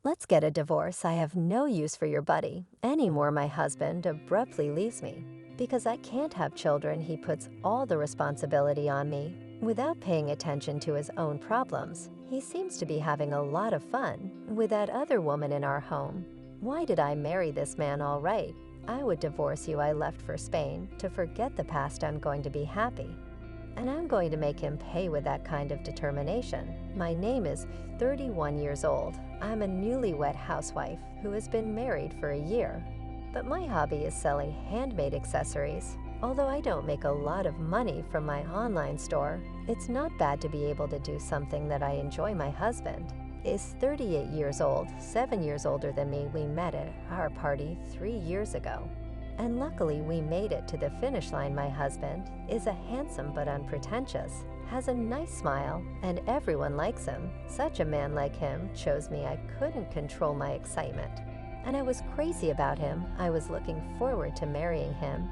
Let's get a divorce. I have no use for your buddy anymore. My husband abruptly leaves me. Because I can't have children, he puts all the responsibility on me without paying attention to his own problems. He seems to be having a lot of fun with that other woman in our home. Why did I marry this man? All right, I would divorce you. I left for Spain to forget the past. I'm going to be happy. And I'm going to make him pay with that kind of determination. My name is 31 years old. I'm a newlywed housewife who has been married for a year. But my hobby is selling handmade accessories. Although I don't make a lot of money from my online store, it's not bad to be able to do something that I enjoy. My husband is 38 years old, 7 years older than me. We met at our party 3 years ago. And luckily we made it to the finish line. My husband is a handsome but unpretentious, has a nice smile, and everyone likes him. Such a man like him chose me. I couldn't control my excitement. And I was crazy about him. I was looking forward to marrying him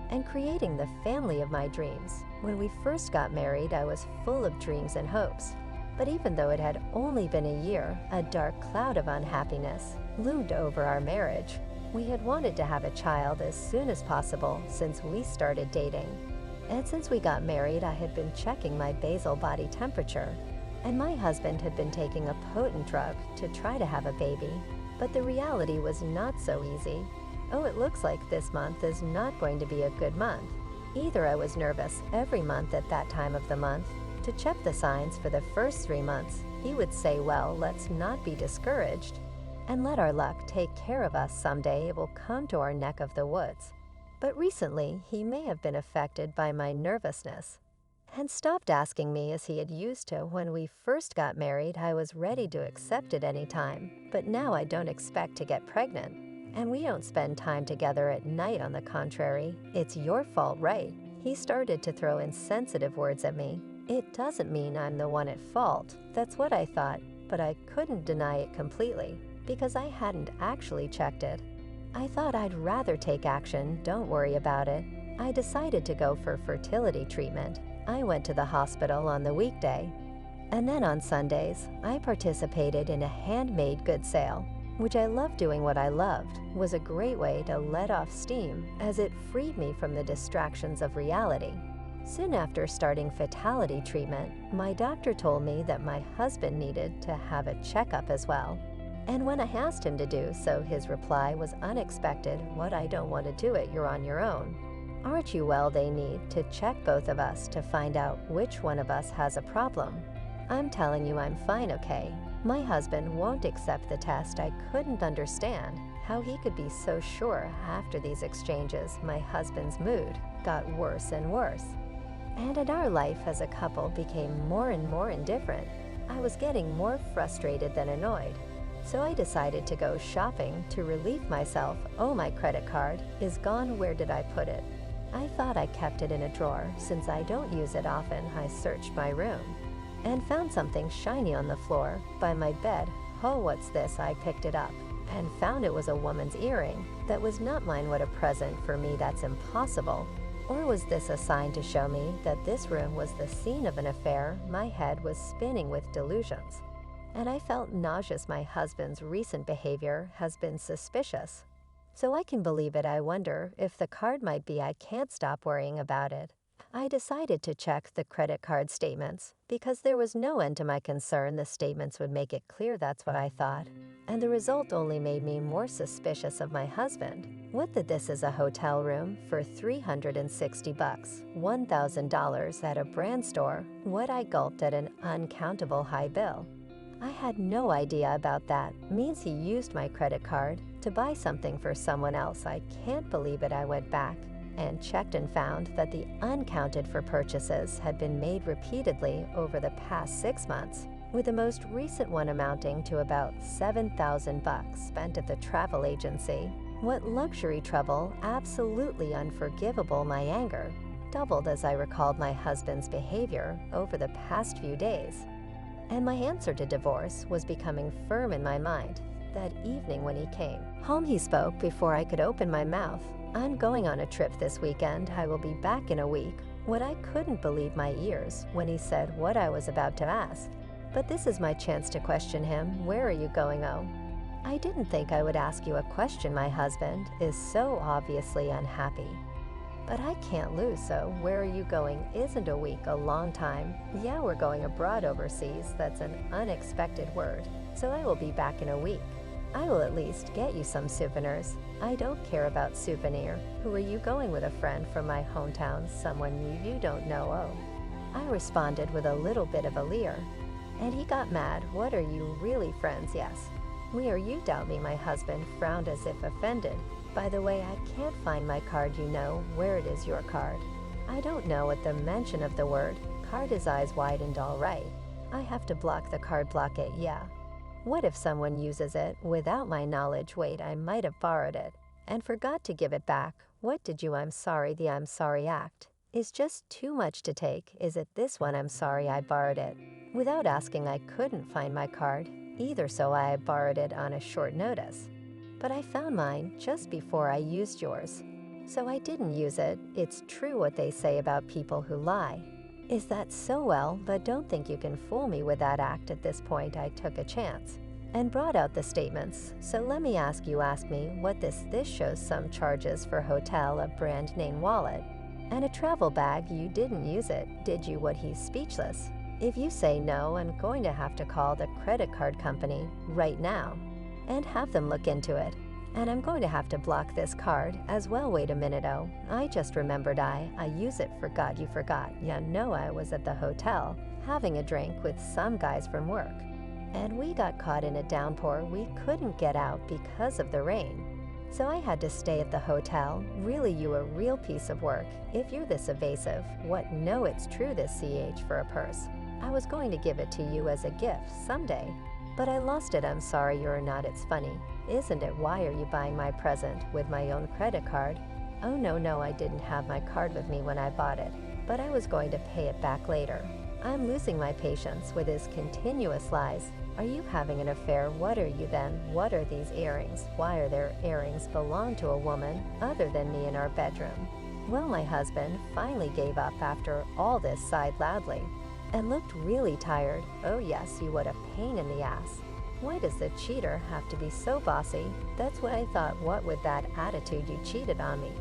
and creating the family of my dreams. When we first got married, I was full of dreams and hopes. But even though it had only been a year, a dark cloud of unhappiness loomed over our marriage. We had wanted to have a child as soon as possible since we started dating. And since we got married, I had been checking my basal body temperature. And my husband had been taking a potent drug to try to have a baby. But the reality was not so easy. Oh, it looks like this month is not going to be a good month. Either I was nervous every month at that time of the month. To check the signs for the first 3 months, he would say, well, let's not be discouraged and let our luck take care of us. Someday it will come to our neck of the woods. But recently, he may have been affected by my nervousness and stopped asking me as he had used to. When we first got married, I was ready to accept it any time. But now I don't expect to get pregnant. And we don't spend time together at night. On the contrary, it's your fault, right? He started to throw insensitive words at me. It doesn't mean I'm the one at fault. That's what I thought, but I couldn't deny it completely because I hadn't actually checked it. I thought I'd rather take action. Don't worry about it. I decided to go for fertility treatment. I went to the hospital on the weekday. And then on Sundays, I participated in a handmade goods sale, which I loved. Doing what I loved was a great way to let off steam as it freed me from the distractions of reality. Soon after starting fertility treatment, my doctor told me that my husband needed to have a checkup as well. And when I asked him to do so, his reply was unexpected. What? I don't want to do it. You're on your own. Aren't you? Well, they need to check both of us to find out which one of us has a problem. I'm telling you, I'm fine, okay? My husband won't accept the test. I couldn't understand how he could be so sure. After these exchanges, my husband's mood got worse and worse. And our life as a couple became more and more indifferent. I was getting more frustrated than annoyed. So I decided to go shopping to relieve myself. Oh, my credit card is gone. Where did I put it? I thought I kept it in a drawer. Since I don't use it often, I searched my room and found something shiny on the floor by my bed. Oh, what's this? I picked it up and found it was a woman's earring. That was not mine. What a present for me. That's impossible. Or was this a sign to show me that this room was the scene of an affair? My head was spinning with delusions, and I felt nauseous. My husband's recent behavior has been suspicious. So I can believe it. I wonder if the card might be. I can't stop worrying about it. I decided to check the credit card statements because there was no end to my concern. The statements would make it clear. That's what I thought. And the result only made me more suspicious of my husband. What? That this is a hotel room for $360, $1,000 at a brand store. What? I gulped at an uncountable high bill. I had no idea about that. Means he used my credit card to buy something for someone else. I can't believe it. I went back and checked and found that the uncounted for purchases had been made repeatedly over the past 6 months, with the most recent one amounting to about $7,000 spent at the travel agency. What luxury trouble? Absolutely unforgivable. My anger doubled as I recalled my husband's behavior over the past few days. And my answer to divorce was becoming firm in my mind. That evening when he came home, he spoke before I could open my mouth. I'm going on a trip this weekend. I will be back in a week. What? I couldn't believe my ears when he said what I was about to ask. But this is my chance to question him. Where are you going? Oh, I didn't think I would ask you a question. My husband is so obviously unhappy. But I can't lose, so where are you going? Isn't a week a long time? Yeah, we're going abroad overseas. That's an unexpected word. So I will be back in a week. I will at least get you some souvenirs. I don't care about souvenir. Who are you going with? A friend from my hometown, someone you don't know. Oh. I responded with a little bit of a leer. And he got mad. What, are you really friends? Yes. We are. You doubt me? My husband frowned as if offended. By the way, I can't find my card. You know where it is, your card? I don't know. At the mention of the word card, his eyes widened. All right. I have to block the card. Block it, yeah. What if someone uses it without my knowledge? Wait, I might have borrowed it and forgot to give it back. What did you? I'm sorry. The I'm sorry act is just too much to take. Is it this one? I'm sorry, I borrowed it. Without asking, I couldn't find my card either, so I borrowed it on a short notice. But I found mine just before I used yours. So I didn't use it. It's true what they say about people who lie. Is that so? Well, but don't think you can fool me with that act. At this point, I took a chance and brought out the statements. So let me ask you, ask me what this shows some charges for hotel, a brand name wallet, and a travel bag. You didn't use it, did you? What? He's speechless. If you say no, I'm going to have to call the credit card company right now and have them look into it. And I'm going to have to block this card as well. Wait a minute. Oh, I just remembered I use it. Forgot. You forgot. Yeah, no, I was at the hotel having a drink with some guys from work. And we got caught in a downpour. We couldn't get out because of the rain. So I had to stay at the hotel. Really, you a real piece of work. If you're this evasive. What? No, it's true. This CH for a purse. I was going to give it to you as a gift someday, but I lost it. I'm sorry, you're not. It's funny, isn't it? Why are you buying my present with my own credit card? Oh, no, I didn't have my card with me when I bought it, but I was going to pay it back later. I'm losing my patience with his continuous lies. Are you having an affair? What are you then? What are these earrings? Why are there earrings? Belong to a woman other than me in our bedroom? Well, my husband finally gave up after all this, sighed loudly, and looked really tired. Oh yes, you, what a pain in the ass. Why does the cheater have to be so bossy? That's what I thought. What, with that attitude you cheated on me?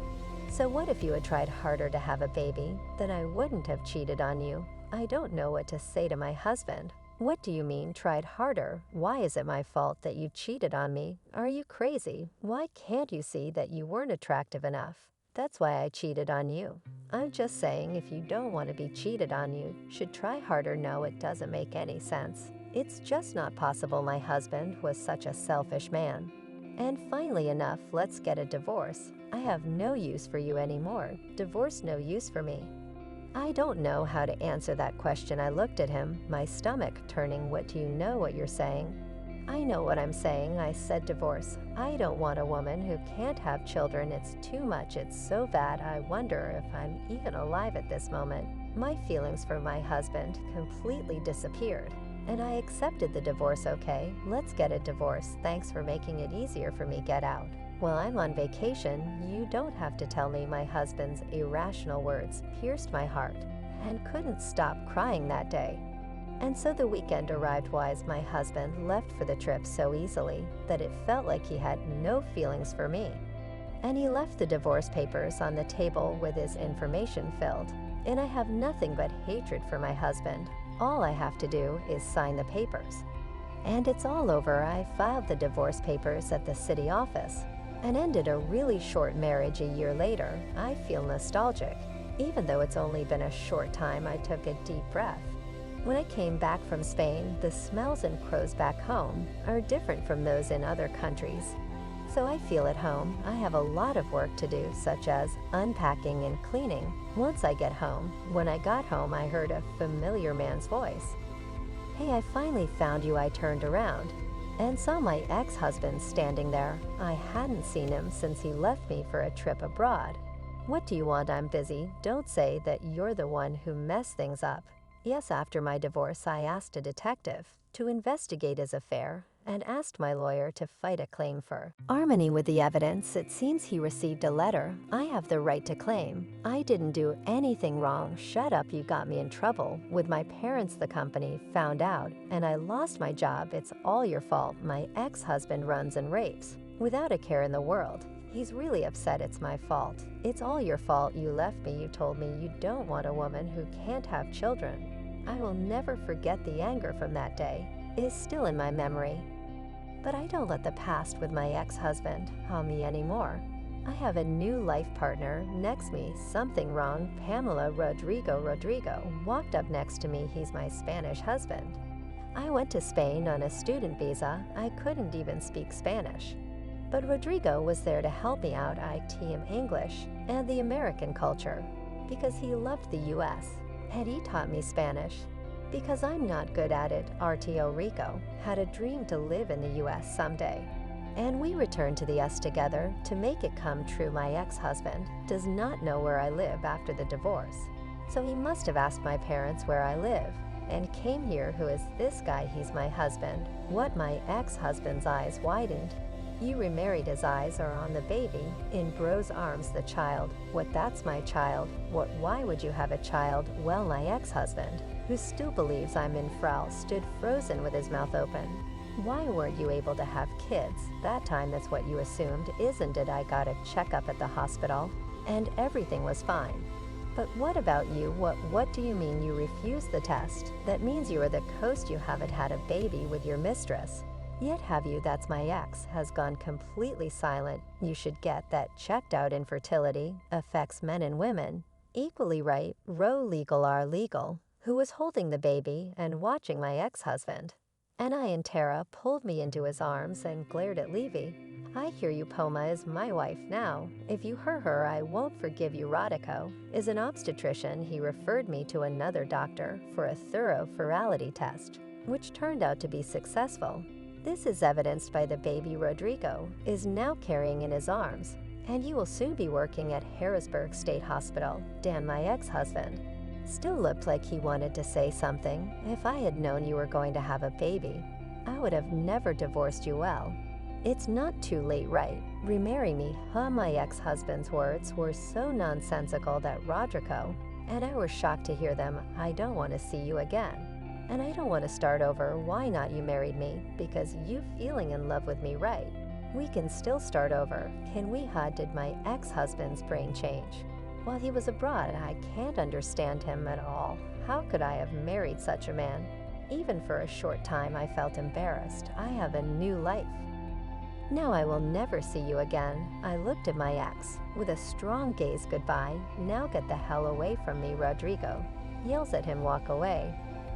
So what if you had tried harder to have a baby? Then I wouldn't have cheated on you. I don't know what to say to my husband. What do you mean, tried harder? Why is it my fault that you cheated on me? Are you crazy? Why can't you see that you weren't attractive enough? That's why I cheated on you. I'm just saying, if you don't want to be cheated on, you should try harder. No, it doesn't make any sense. It's just not possible. My husband was such a selfish man. And finally, enough, let's get a divorce. I have no use for you anymore. Divorce, no use for me. I don't know how to answer that question. I looked at him, my stomach turning. What do you know what you're saying? I know what I'm saying. I said divorce. I don't want a woman who can't have children. It's too much. It's so bad. I wonder if I'm even alive at this moment. My feelings for my husband completely disappeared, and I accepted the divorce. Okay, let's get a divorce. Thanks for making it easier for me. Get out. Well, I'm on vacation. You don't have to tell me. My husband's irrational words pierced my heart and couldn't stop crying that day. And so the weekend arrived. Wise, my husband left for the trip so easily that it felt like he had no feelings for me. And he left the divorce papers on the table with his information filled. And I have nothing but hatred for my husband. All I have to do is sign the papers. And it's all over. I filed the divorce papers at the city office and ended a really short marriage a year later. I feel nostalgic. Even though it's only been a short time, I took a deep breath. When I came back from Spain, the smells and crows back home are different from those in other countries. So I feel at home. I have a lot of work to do, such as unpacking and cleaning. Once I get home, when I got home, I heard a familiar man's voice. Hey, I finally found you. I turned around and saw my ex-husband standing there. I hadn't seen him since he left me for a trip abroad. What do you want? I'm busy. Don't say that you're the one who messed things up. Yes, after my divorce, I asked a detective to investigate his affair, and asked my lawyer to fight a claim for harmony with the evidence. It seems he received a letter. I have the right to claim. I didn't do anything wrong. Shut up, you got me in trouble. With my parents, the company found out, and I lost my job. It's all your fault. My ex-husband runs and rapes without a care in the world. He's really upset it's my fault. It's all your fault. You left me. You told me you don't want a woman who can't have children. I will never forget the anger from that day. It is still in my memory. But I don't let the past with my ex-husband haunt me anymore. I have a new life partner next me. Something wrong. Pamela Rodrigo walked up next to me. He's my Spanish husband. I went to Spain on a student visa. I couldn't even speak Spanish. But Rodrigo was there to help me out. I teach him English and the American culture because he loved the U.S. and he taught me Spanish because I'm not good at it. RTO Rico had a dream to live in the U.S. someday. And we returned to the U.S. together to make it come true. My ex-husband does not know where I live after the divorce. So he must have asked my parents where I live and came here. Who is this guy? He's my husband. What? My ex-husband's eyes widened. You remarried. His eyes are on the baby. In bro's arms, the child. What? That's my child. What? Why would you have a child? Well, my ex-husband, who still believes I'm in Frau, stood frozen with his mouth open. Why weren't you able to have kids? That time, that's what you assumed, isn't it? I got a checkup at the hospital, and everything was fine. But what about you? What do you mean you refused the test? That means you are the coast. You haven't had a baby with your mistress. Yet have you? That's my ex, has gone completely silent. You should get that checked out. Infertility affects men and women equally, right? Row legal are legal. Who was holding the baby and watching my ex-husband. And I and Tara pulled me into his arms and glared at Levy. I hear you. Poma is my wife now. If you hurt her, I won't forgive you. Rodico is an obstetrician. He referred me to another doctor for a thorough fertility test, which turned out to be successful. This is evidenced by the baby Rodrigo is now carrying in his arms, and you will soon be working at Harrisburg State Hospital. Dan, my ex-husband, still looked like he wanted to say something. If I had known you were going to have a baby, I would have never divorced you. Well, it's not too late, right? Remarry me. My ex-husband's words were so nonsensical that Rodrigo and I were shocked to hear them. I don't want to see you again. And I don't want to start over. Why not? You married me because you feeling in love with me, right? We can still start over. Can we? Did my ex-husband's brain change while he was abroad? I can't understand him at all. How could I have married such a man? Even for a short time, I felt embarrassed. I have a new life. Now I will never see you again. I looked at my ex with a strong gaze. Goodbye. Now get the hell away from me. Rodrigo yells at him. Walk away,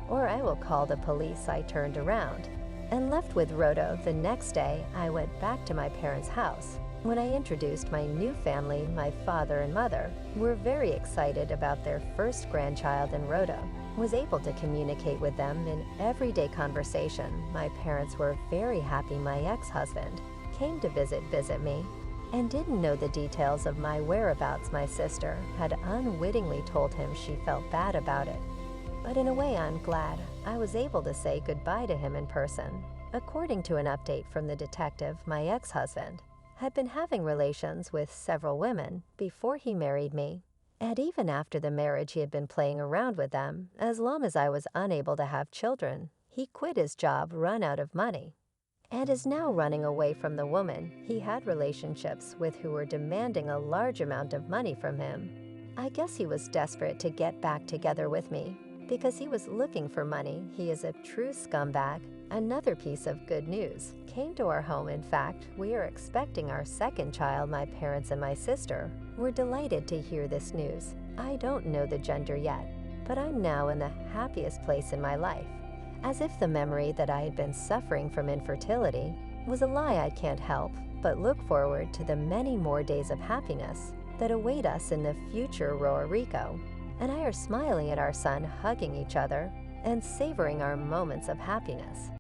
or I will call the police. I turned around and left with Rodo. The next day, I went back to my parents' house. When I introduced my new family, my father and mother were very excited about their first grandchild, and Rhoda was able to communicate with them in everyday conversation. My parents were very happy. My ex-husband came to visit me and didn't know the details of my whereabouts. My sister had unwittingly told him. She felt bad about it. But in a way, I'm glad I was able to say goodbye to him in person. According to an update from the detective, my ex-husband had been having relations with several women before he married me. And even after the marriage, he had been playing around with them. As long as I was unable to have children, he quit his job, run out of money, and is now running away from the woman he had relationships with, who were demanding a large amount of money from him. I guess he was desperate to get back together with me because he was looking for money. He is a true scumbag. Another piece of good news came to our home. In fact, we are expecting our second child. My parents and my sister were delighted to hear this news. I don't know the gender yet, but I'm now in the happiest place in my life. As if the memory that I had been suffering from infertility was a lie. I can't help but look forward to the many more days of happiness that await us in the future. Roa Rico and I are smiling at our son, hugging each other and savoring our moments of happiness.